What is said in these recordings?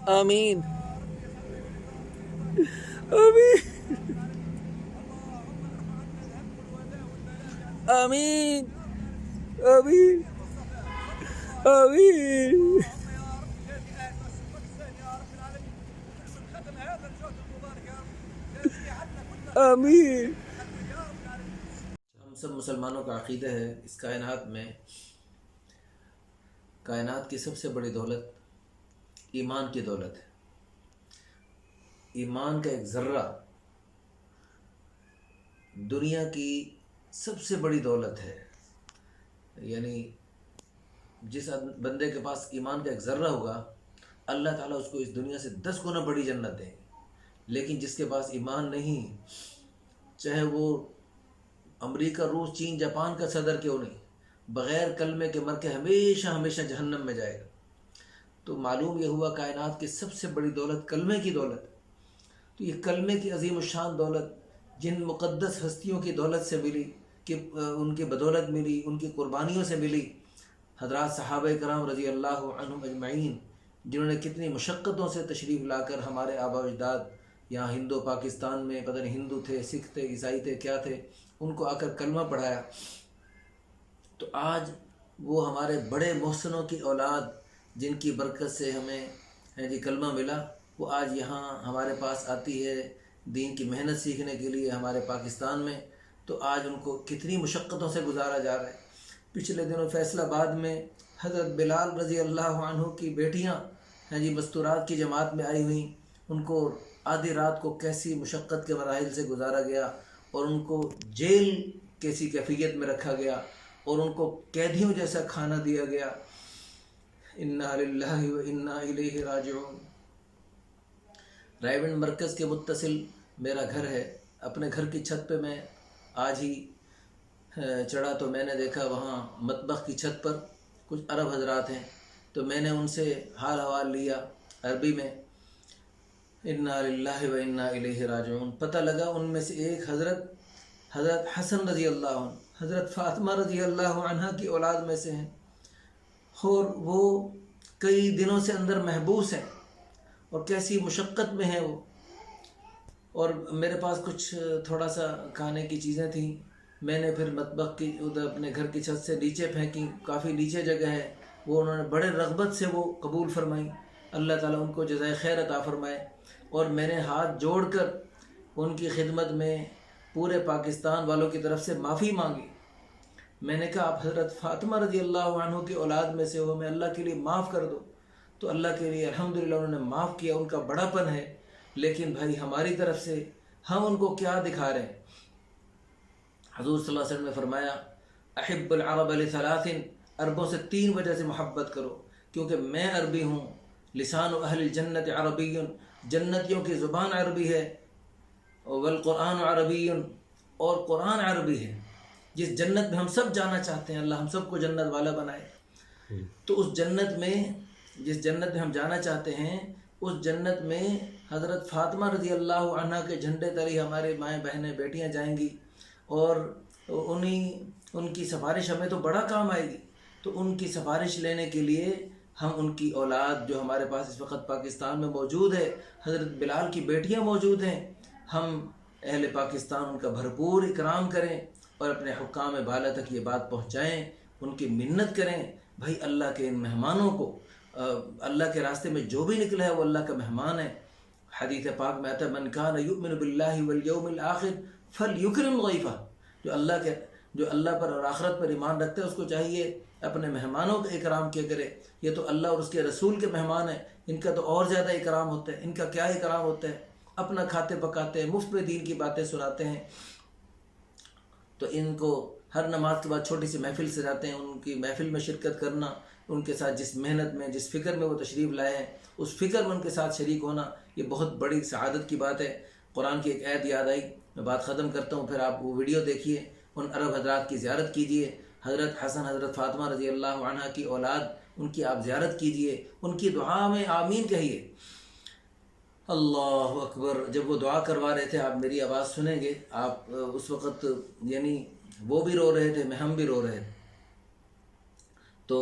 آمین آمین آمین آمین آمین آمین۔ ہم سب مسلمانوں کا عقیدہ ہے اس کائنات میں کائنات کی سب سے بڑی دولت ایمان کی دولت ہے۔ ایمان کا ایک ذرہ دنیا کی سب سے بڑی دولت ہے، یعنی جس بندے کے پاس ایمان کا ایک ذرہ ہوگا اللہ تعالیٰ اس کو اس دنیا سے 10 گنا بڑی جنت دیں گے۔ لیکن جس کے پاس ایمان نہیں، چاہے وہ امریکہ، روس، چین، جاپان کا صدر کیوں نہیں، بغیر کلمے کے مر کے ہمیشہ ہمیشہ جہنم میں جائے گا۔ تو معلوم یہ ہوا کائنات کی سب سے بڑی دولت کلمے کی دولت۔ تو یہ کلمے کی عظیم الشان دولت جن مقدس ہستیوں کی دولت سے ملی، کہ ان کی بدولت ملی، ان کی قربانیوں سے ملی، حضرات صحابہ کرام رضی اللہ عنہم اجمعین، جنہوں نے کتنی مشقتوں سے تشریف لا کر ہمارے آبا و اجداد یہاں ہندو پاکستان میں، پتہ نہیں ہندو تھے، سکھ تھے، عیسائی تھے، کیا تھے، ان کو آ کر کلمہ پڑھایا۔ تو آج وہ ہمارے بڑے محسنوں کی اولاد جن کی برکت سے ہمیں کلمہ ملا، وہ آج یہاں ہمارے پاس آتی ہے دین کی محنت سیکھنے کے لیے ہمارے پاکستان میں۔ تو آج ان کو کتنی مشقتوں سے گزارا جا رہا ہے۔ پچھلے دنوں فیصل آباد میں حضرت بلال رضی اللہ عنہ کی بیٹیاں مستورات کی جماعت میں آئی ہوئیں، ان کو آدھی رات کو کیسی مشقت کے مراحل سے گزارا گیا، اور ان کو جیل کیسی کیفیت میں رکھا گیا، اور ان کو قیدیوں جیسا کھانا دیا گیا۔ انا للہ و انا الیہ راجعون۔ رائے گنج مرکز کے متصل میرا گھر ہے، اپنے گھر کی چھت پہ میں آج ہی چڑھا تو میں نے دیکھا وہاں مطبخ کی چھت پر کچھ عرب حضرات ہیں، تو میں نے ان سے حال حوال لیا عربی میں، انا للہ و انا الیہ راجعون۔ پتہ لگا ان میں سے ایک حضرت حسن رضی اللہ عنہ، حضرت فاطمہ رضی اللہ عنہ کی اولاد میں سے ہیں، اور وہ کئی دنوں سے اندر محبوس ہیں، اور کیسی مشقت میں ہیں وہ۔ اور میرے پاس کچھ تھوڑا سا کھانے کی چیزیں تھیں، میں نے پھر مطبخ کی ادھر اپنے گھر کی چھت سے نیچے پھینکی، کافی نیچے جگہ ہے، وہ انہوں نے بڑے رغبت سے وہ قبول فرمائی۔ اللہ تعالیٰ ان کو جزائے خیر عطا فرمائے۔ اور میں نے ہاتھ جوڑ کر ان کی خدمت میں پورے پاکستان والوں کی طرف سے معافی مانگی۔ میں نے کہا آپ حضرت فاطمہ رضی اللہ عنہ کی اولاد میں سے ہو، میں اللہ کے لیے معاف کر دو۔ تو اللہ کے لیے الحمدللہ انہوں نے معاف کیا، ان کا بڑا پن ہے۔ لیکن بھائی ہماری طرف سے ہم ان کو کیا دکھا رہے ہیں؟ حضور صلی اللہ علیہ وسلم نے فرمایا احب العرب لثلاث، عربوں سے 3 وجہ سے محبت کرو، کیونکہ میں عربی ہوں، لسان اہل الجنت عربی، جنتیوں کی زبان عربی ہے، والقرآن عربی، اور قرآن عربی ہے۔ جس جنت میں ہم سب جانا چاہتے ہیں، اللہ ہم سب کو جنت والا بنائے، تو اس جنت میں، جس جنت میں ہم جانا چاہتے ہیں، اس جنت میں حضرت فاطمہ رضی اللہ عنہ کے جھنڈے تلے ہمارے مائیں بہنیں بیٹیاں جائیں گی، اور ان کی سفارش ہمیں تو بڑا کام آئے گی۔ تو ان کی سفارش لینے کے لیے ہم ان کی اولاد جو ہمارے پاس اس وقت پاکستان میں موجود ہے، حضرت بلال کی بیٹیاں موجود ہیں، ہم اہل پاکستان ان کا بھرپور اکرام کریں، اور اپنے حکام بالا تک یہ بات پہنچائیں، ان کی منت کریں۔ بھائی اللہ کے ان مہمانوں کو، اللہ کے راستے میں جو بھی نکلا ہے وہ اللہ کا مہمان ہے۔ حدیث پاک میں آتا ہے من کان یؤمن باللہ والیوم الآخر فلیکرم ضیفہ، جو اللہ پر اور آخرت پر ایمان رکھتا ہے اس کو چاہیے اپنے مہمانوں کا اکرام کیا کرے۔ یہ تو اللہ اور اس کے رسول کے مہمان ہیں، ان کا تو اور زیادہ اکرام ہوتا ہے۔ ان کا کیا اکرام ہوتا ہے؟ اپنا کھاتے پکاتے ہیں، مفت میں دین کی باتیں سناتے ہیں۔ تو ان کو ہر نماز کے بعد چھوٹی سی محفل سے جاتے ہیں، ان کی محفل میں شرکت کرنا، ان کے ساتھ جس محنت میں، جس فکر میں وہ تشریف لائے ہیں، اس فکر میں ان کے ساتھ شریک ہونا، یہ بہت بڑی سعادت کی بات ہے۔ قرآن کی ایک آیت یاد آئی، میں بات ختم کرتا ہوں، پھر آپ وہ ویڈیو دیکھیے، ان عرب حضرات کی زیارت کیجئے، حضرت حسن حضرت فاطمہ رضی اللہ عنہ کی اولاد، ان کی آپ زیارت کیجئے، ان کی دعا میں آمین کہیے۔ اللہ اکبر۔ جب وہ دعا کروا رہے تھے، آپ میری آواز سنیں گے، آپ اس وقت یعنی وہ بھی رو رہے تھے، ہم بھی رو رہے تھے۔ تو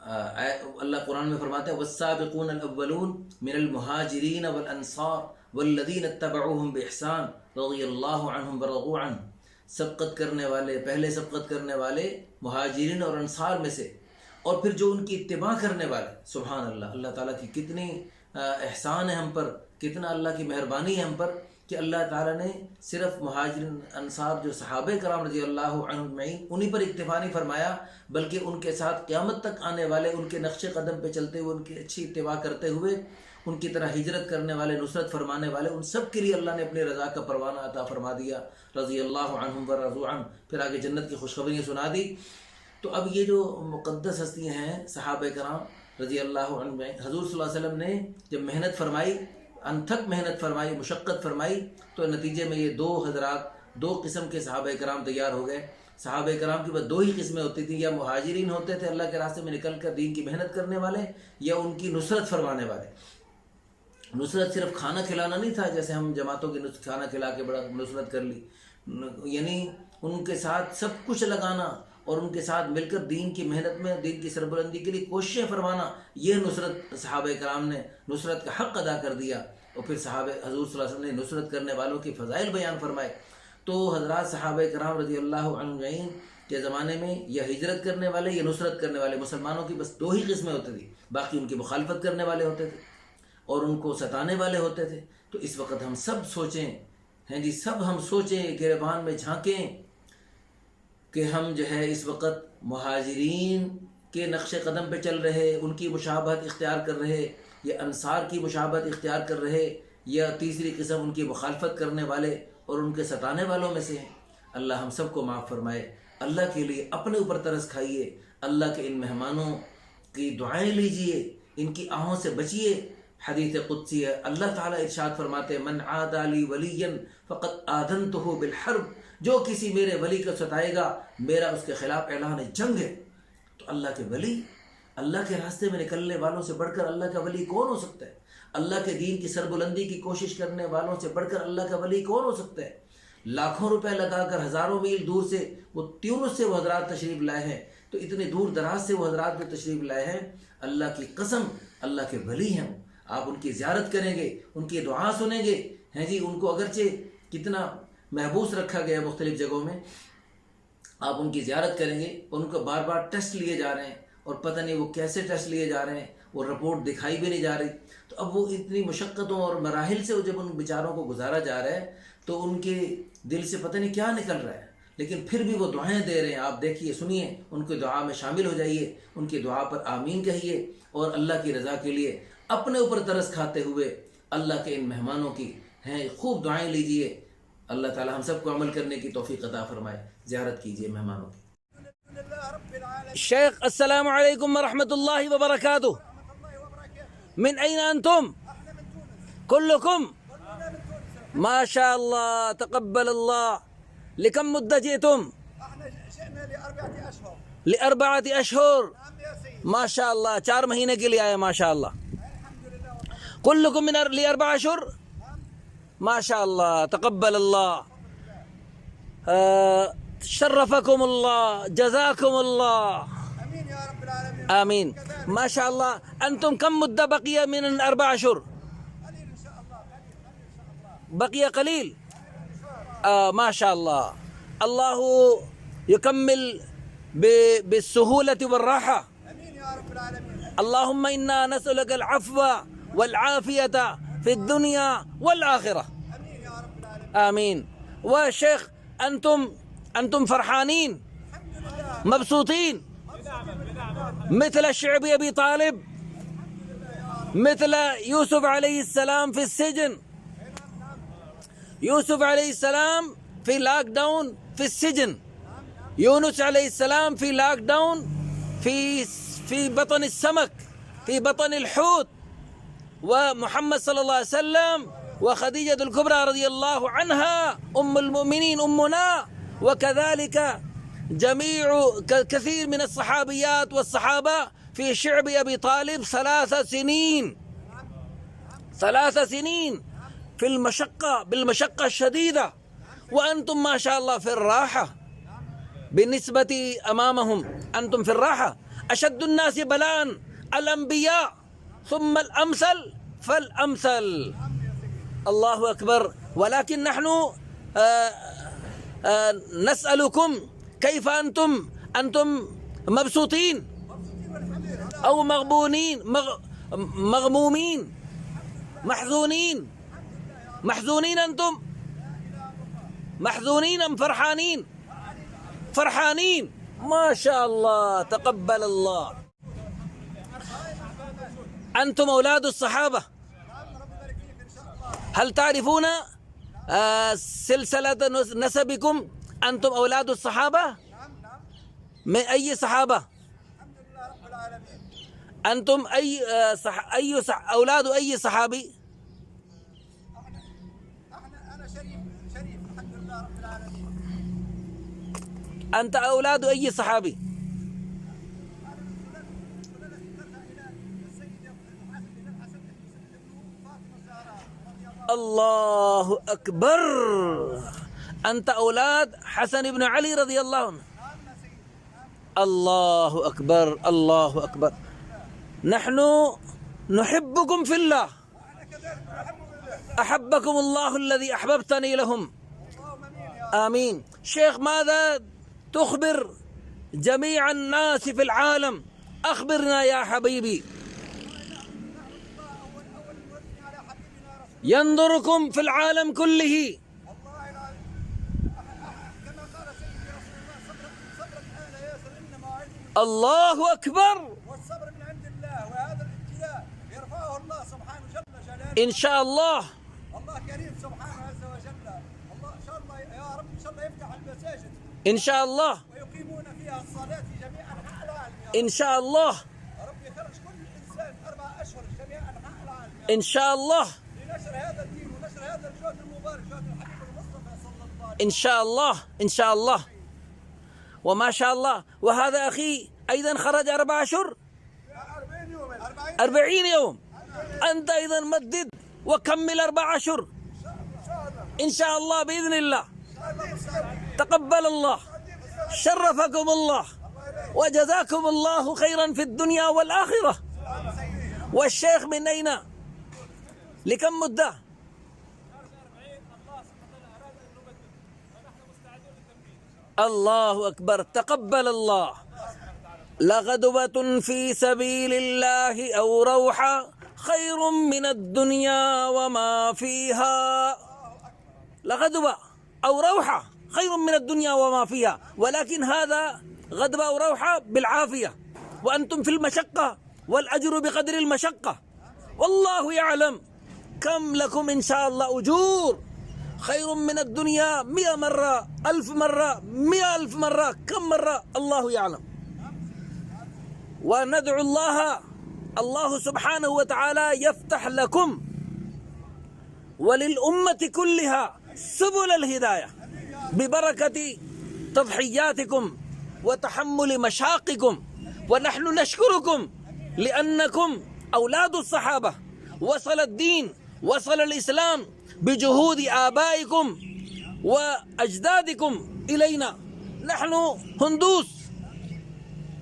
اللہ قرآن میں فرماتا ہے والسابقون الاولون من المہاجرین والانصار والذین اتبعوہم باحسان رضی اللہ عنہم ورضوا عنہ، سبقت کرنے والے، پہلے سبقت کرنے والے مہاجرین اور انصار میں سے، اور پھر جو ان کی اتباع کرنے والے. سبحان اللہ، اللہ تعالیٰ کی کتنی احسان ہے ہم پر، کتنا اللہ کی مہربانی ہے ہم پر کہ اللہ تعالیٰ نے صرف مہاجرین انصار جو صحابہ کرام رضی اللہ عنہم اجمعین انہی پر اکتفا نہیں فرمایا، بلکہ ان کے ساتھ قیامت تک آنے والے، ان کے نقش قدم پہ چلتے ہوئے، ان کی اچھی اتباع کرتے ہوئے، ان کی طرح ہجرت کرنے والے، نصرت فرمانے والے، ان سب کے لیے اللہ نے اپنی رضا کا پروانہ عطا فرما دیا، رضی اللہ عنہم ورضوا عنہ. پھر آگے جنت کی خوشخبری سنا دی. تو اب یہ جو مقدس ہستیاں ہیں صحابہ کرام رضی اللہ عنہ، حضور صلی اللہ علیہ وسلم نے جب محنت فرمائی، انتھک محنت فرمائی، مشقت فرمائی، تو نتیجے میں یہ دو حضرات، دو قسم کے صحابہ کرام تیار ہو گئے. صحابہ کرام کی بس دو ہی قسمیں ہوتی تھیں، یا مہاجرین ہوتے تھے اللہ کے راستے میں نکل کر دین کی محنت کرنے والے، یا ان کی نصرت فرمانے والے. نصرت صرف کھانا کھلانا نہیں تھا، جیسے ہم جماعتوں کی کھانا کھلا کے بڑا نصرت کر لی، یعنی ان کے ساتھ سب کچھ لگانا اور ان کے ساتھ مل کر دین کی محنت میں، دین کی سربلندی کے لیے کوششیں فرمانا، یہ نصرت صحابہ کرام نے نصرت کا حق ادا کر دیا. اور پھر صحابہ حضور صلی اللہ علیہ وسلم نے نصرت کرنے والوں کی فضائل بیان فرمائے. تو حضرات صحابہ کرام رضی اللہ عنہم کے زمانے میں یا ہجرت کرنے والے یا نصرت کرنے والے، مسلمانوں کی بس دو ہی قسمیں ہوتی تھیں، باقی ان کی مخالفت کرنے والے ہوتے تھے اور ان کو ستانے والے ہوتے تھے. تو اس وقت ہم سب سوچیں، ہیں جی، سب ہم سوچیں، گریبان میں جھانکیں کہ ہم جو ہے اس وقت مہاجرین کے نقش قدم پہ چل رہے، ان کی مشابہت اختیار کر رہے، یا انصار کی مشابہت اختیار کر رہے، یا تیسری قسم ان کی مخالفت کرنے والے اور ان کے ستانے والوں میں سے ہیں. اللہ ہم سب کو معاف فرمائے. اللہ کے لیے اپنے اوپر ترس کھائیے، اللہ کے ان مہمانوں کی دعائیں لیجئے، ان کی آہوں سے بچیے. حدیث قدسی ہے، اللہ تعالیٰ ارشاد فرماتے ہیں من عادى لي وليا فقد آذنته بالحرب، جو کسی میرے ولی کو ستائے گا میرا اس کے خلاف اعلان جنگ ہے. تو اللہ کے ولی، اللہ کے راستے میں نکلنے والوں سے بڑھ کر اللہ کا ولی کون ہو سکتا ہے؟ اللہ کے دین کی سربلندی کی کوشش کرنے والوں سے بڑھ کر اللہ کا ولی کون ہو سکتا ہے؟ لاکھوں روپے لگا کر ہزاروں میل دور سے، وہ تیونس سے وہ حضرات تشریف لائے ہیں، تو اتنے دور دراز سے وہ حضرات جو تشریف لائے ہیں، اللہ کی قسم اللہ کے ولی ہیں. آپ ان کی زیارت کریں گے، ان کی دعا سنیں گے، ہیں جی، ان کو اگرچہ کتنا محبوس رکھا گیا مختلف جگہوں میں، آپ ان کی زیارت کریں گے، ان کو بار بار ٹیسٹ لیے جا رہے ہیں، اور پتہ نہیں وہ کیسے ٹیسٹ لیے جا رہے ہیں، وہ رپورٹ دکھائی بھی نہیں جا رہی. تو اب وہ اتنی مشقتوں اور مراحل سے جب ان بیچاروں کو گزارا جا رہا ہے تو ان کے دل سے پتہ نہیں کیا نکل رہا ہے، لیکن پھر بھی وہ دعائیں دے رہے ہیں. آپ دیکھیے، سنیے، ان کی دعا میں شامل ہو جائیے، ان کی دعا پر آمین کہیے، اور اللہ کی رضا کے لیے اپنے اوپر ترس کھاتے ہوئے اللہ کے ان مہمانوں کی ہیں خوب دعائیں لیجئے. اللہ تعالی ہم سب کو عمل کرنے کی توفیق عطا فرمائے. زیارت کیجئے مہمانوں کی. شيخ السلام عليكم ورحمة الله وبركاته. من أين أنتم؟ كلكم؟ ما شاء الله، تقبل الله. لكم مدة جئتم؟ احنا جئنا ل4 اشهر. ل4 أشهر. نعم يا سيدي. ما شاء الله، 4 مہینے کے لیے آئے. ما شاء الله. الحمد لله. كلكم من ل4 أشهر؟ ما شاء الله، تقبل الله. شرفكم الله، جزاكم الله. امين يا رب العالمين. آمين. ما شاء الله. أنتم كم مدة بقي من 4 أشهر؟ قليل ان شاء الله. قليل ان شاء الله. بقي قليل. ما شاء الله. الله يكمل بالسهولة والراحة. امين يا رب العالمين. اللهم إنا نسألك العفو والعافية في الدنيا والآخرة. امين يا رب العالمين. آمين. وشيخ، أنتم فرحانين الحمد لله. مبسوطين مثل الشعب أبي طالب، مثل يوسف عليه السلام في السجن. يوسف عليه السلام في لاك داون في السجن، يونس عليه السلام في لاك داون في بطن السمك، في بطن الحوت، ومحمد صلى الله عليه وسلم وخديجة الكبرى رضي الله عنها أم المؤمنين أمنا، وكذلك جميع كثير من الصحابيات والصحابة في شعب أبي طالب 3 سنين، 3 سنين في المشقة، بالمشقة الشديدة، وأنتم ما شاء الله في الراحة بالنسبة أمامهم. أنتم في الراحة. أشد الناس بلاء الأنبياء ثم الأمثل فالأمثل. الله أكبر. ولكن نحن نسألكم كيف أنتم مبسوطين أو مغبونين مغمومين محزونين أنتم محزونين أم فرحانين؟ فرحانين ما شاء الله تقبل الله. أنتم أولاد الصحابة. هل تعرفون سلسلة نسبكم؟ أنتم أولاد الصحابة؟ من أي صحابة؟ الحمد لله رب العالمين. أنتم أولاد أي صحابي؟ أنا شريف الحمد لله رب العالمين. أنت أولاد أي صحابي؟ الله أكبر. أنت أولاد حسن بن علي رضي الله عنه. الله أكبر الله أكبر. نحن نحبكم في الله، أحبكم الله الذي أحببتني لهم. آمين. شيخ ماذا تخبر جميع الناس في العالم؟ أخبرنا يا حبيبي. ينظركم في العالم كله. والله العظيم كما قال سيدي رسول الله صبرا آل ياسر إنما علم الله أكبر. والصبر من عند الله، وهذا الابتلاء يرفعه الله سبحانه جل جلاله إن شاء الله. الله كريم سبحانه عز وجل. الله إن شاء الله يا رب إن شاء الله يفتح المساجد إن شاء الله. ويقيمون فيها الصلاة في جميع أنحاء العالم إن شاء الله. يا رب يخرج كل إنسان 4 أشهر في جميع أنحاء العالم إن شاء الله. لنشر هذا الدين ونشر هذا الجهد المبارك، جهد الحبيب المصطفى صلى الله عليه وسلم. إن شاء الله. إن شاء الله. وما شاء الله. وهذا أخي أيضا خرج 4 أشهر 40 يوم 40 يوم. أنت أيضا مدد وكمل 4 أشهر إن شاء الله بإذن الله. تقبل الله. شرفكم الله وجزاكم الله خيرا في الدنيا والآخرة. والشيخ من أين؟ لكم مدة؟ الله أكبر. تقبل الله. لغدوة في سبيل الله أو روحة خير من الدنيا وما فيها. لغدوة أو روحة خير من الدنيا وما فيها. ولكن هذا غدوة أو روحة بالعافية، وأنتم في المشقة والأجر بقدر المشقة. والله يعلم كم لكم إن شاء الله أجور خير من الدنيا 100 مرة 1000 مرة 100,000 مرة. كم مرة الله يعلم. وندعو الله سبحانه وتعالى يفتح لكم وللأمة كلها سبل الهداية ببركة تضحياتكم وتحمل مشاقكم. ونحن نشكركم لأنكم أولاد الصحابة. وصل الدين وصل الإسلام بجهود آبائكم وأجدادكم إلينا. نحن هندوس،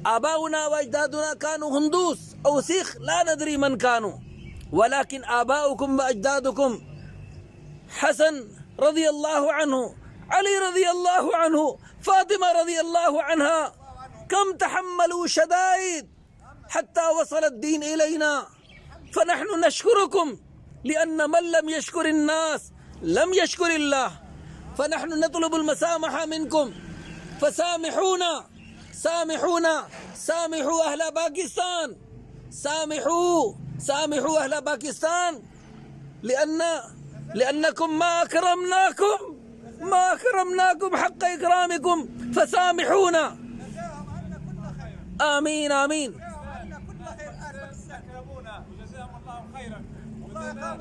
آباؤنا وأجدادنا كانوا هندوس أو سيخ لا ندري من كانوا، ولكن آباؤكم وأجدادكم حسن رضي الله عنه، علي رضي الله عنه، فاطمة رضي الله عنها، كم تحملوا شدائد حتى وصل الدين إلينا. فنحن نشكركم لأن من لم يشكر الناس لم يشكر الله. فنحن نطلب المسامحة منكم، فسامحونا سامحوا أهل باكستان، سامحوا أهل باكستان لأنكم ما أكرمناكم حق إكرامكم، فسامحونا. آمين آمين.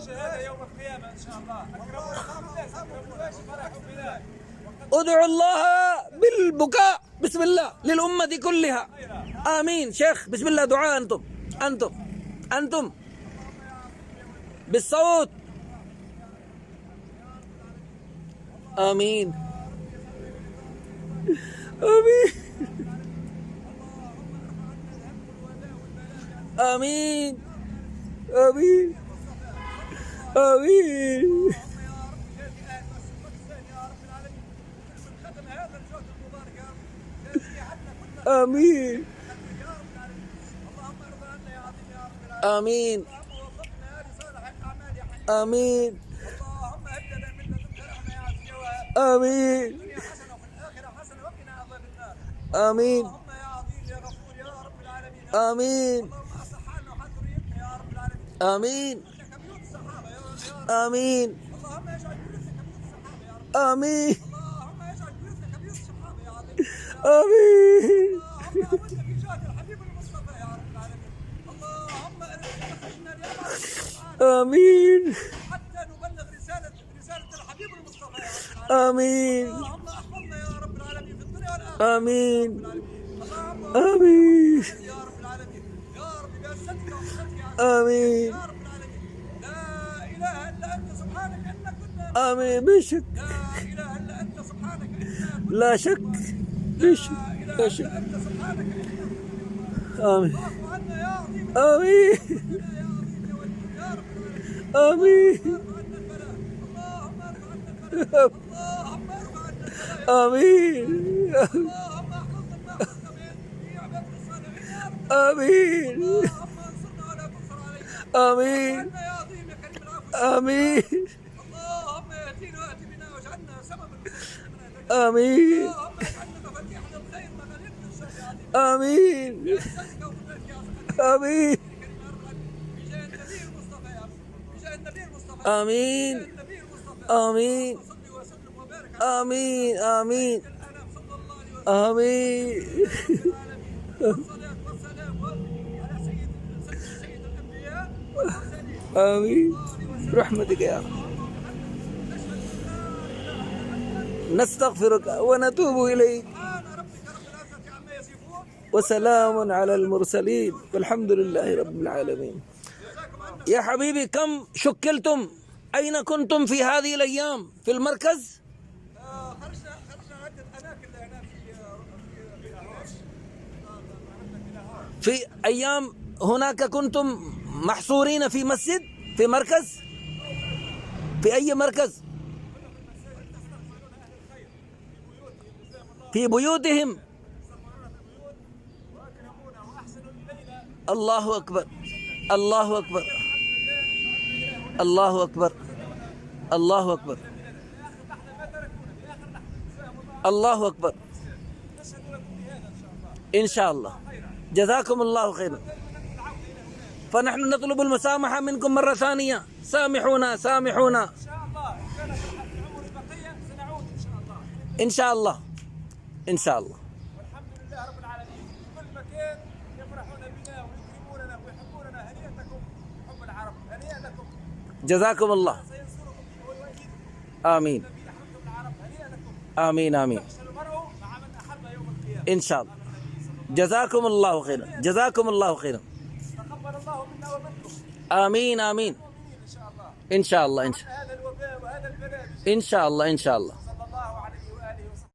شهادة يوم القيامة إن شاء الله. ادعوا الله بالبكاء بسم الله للأمة كلها. آمين. شيخ بسم الله دعاء أنتم بالصوت. آمين آمين. آمين آمين آمين آمين آمين آمين اللهم هب لنا من لدنك رحمة يا عزيز الجواد. آمين الدنيا حسنة وفي الآخرة حسنة وقنا عذاب النار. آمين اللهم يا عظيم يا غفور يا رب العالمين. آمين اللهم أصلح حالنا وحال ذريتنا يا رب العالمين. آمين إنك بيوت الصحابة يا رب. آمين اللهم اجعل بيوتنا كبيوت الصحابة يا رب. آمين اللهم اجعل بيوتنا كبيوت الصحابة يا عظيم. آمين اللهم أودنا في جهة الحبيب المصطفى يا رب العالمين. اللهم أخرجنا اليوم آمين حتى نبلغ رسالة الحبيب المصطفى يا رب العالمين. آمين اللهم احفظنا يا رب العالمين في الدنيا والآخرة. آمين اللهم آمين يا رب العالمين يا رب بعزتك وقدرتك يا عزيز آمين يا رب العالمين. لا إله إلا أنت سبحانك إنا كنا. آمين بشك لا إله إلا أنت سبحانك إنا كنا. لا شك بشك لا لا إله شك إلا أنت سبحانك إنا كنا. آمين واعف عنا يا عظيم آمين يا عظيم يا ولي يا رب العالمين. آمين ارفع عنا البلاء. اللهم ارفع عنا البلاء. اللهم ارفع عنا البلاء. آمين اللهم احفظنا ما احفظنا في عبادك الصالحين يا رب. آمين اللهم انصرنا ولا تنصر علينا. آمين واجعلنا يا عظيم يا كريم العفو. آمين اللهم اهدنا واهد بنا واجعلنا سببا للمسلمين من هديت. آمين اللهم اجعلنا مفاتيح للخير مغاليق للشر يا عظيم. آمين بعزتك وقدرتك يا عظيم. آمين كريم يا رب العالمين. بجاه النبي المصطفى يا رب. بجاه النبي المصطفى. آمين بجاه النبي المصطفى. آمين صل وسلم وبارك على آمين آمين الانام صلى الله عليه وسلم. آمين العالمين. والصلاة والسلام على سيد الأنبياء والمرسلين. آمين برحمتك يا رب نستغفرك ونتوب إليك سبحان ربك رب العزة عما يصفون. وسلام على المرسلين والحمد لله رب العالمين. يا حبيبي كم شكلتم؟ أين كنتم في هذه الأيام؟ في المركز؟ خرجنا عدة أماكن هنا في أيام هناك كنتم محصورين في مسجد؟ في مركز؟ في أي مركز؟ في بيوتهم. الله أكبر الله أكبر الله أكبر الله أكبر الله أكبر. إن شاء الله جزاكم الله خيرا. فنحن نطلب المسامحة منكم مرة ثانية. سامحونا سامحونا. إن شاء الله إن كان في العمر بقية سنعود إن شاء الله. إن شاء الله إن شاء الله. والحمد لله رب العالمين. في كل مكان يفرحون بنا ويكرموننا ويحبوننا. هنيئتكم حب العرب. هنيئا لكم. جزاكم الله. سينصركم ويؤيدكم. آمين الذين حبوا العرب. هنيئا لكم. آمين آمين يحشر المرء مع من أحب يوم القيامة. إن شاء الله. جزاكم الله خيرا جزاكم الله خيرا. تقبل الله منا ومنكم. آمين آمين المؤمنين إن شاء الله. إن شاء الله إن شاء هذا الوباء وهذا البلاء إن شاء الله إن شاء الله.